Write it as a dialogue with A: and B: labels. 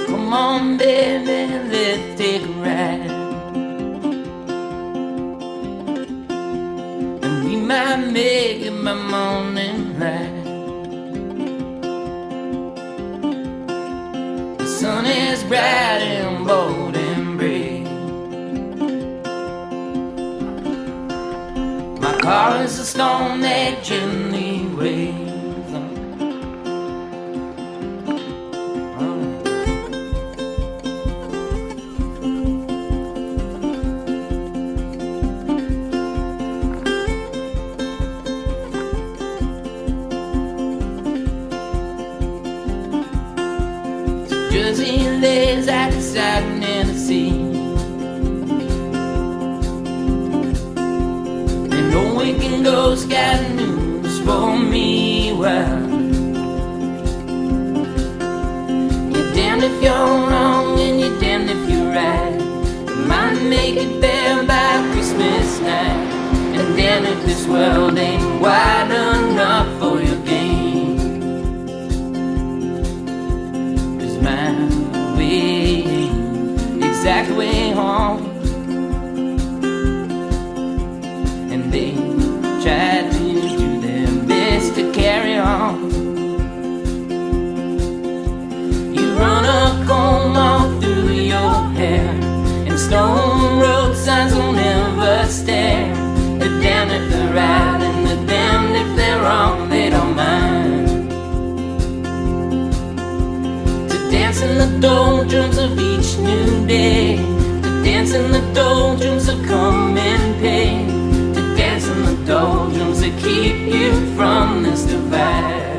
A: Come on, baby, let's take a ride, and we might make it by morning light. The sun is bright and bold and brave. My car is a stone that gently waves. Jersey lays out beside Tennessee, and no waking ghost got news for me. Well, you're damned if you're wrong and you're damned if you're right. You might make it there by Christmas night, and damn if this world ain't wide enough for your game. My way ain't exactly way home, and they tried to do their best to carry on. You run a comb all through your hair, and stone road signs will never stare. They're damned if they're right and they're damned if they're wrong. They don't mind. Dance in the doldrums of each new day, to dance in the doldrums of coming pain, to dance in the doldrums that keep you from this divide.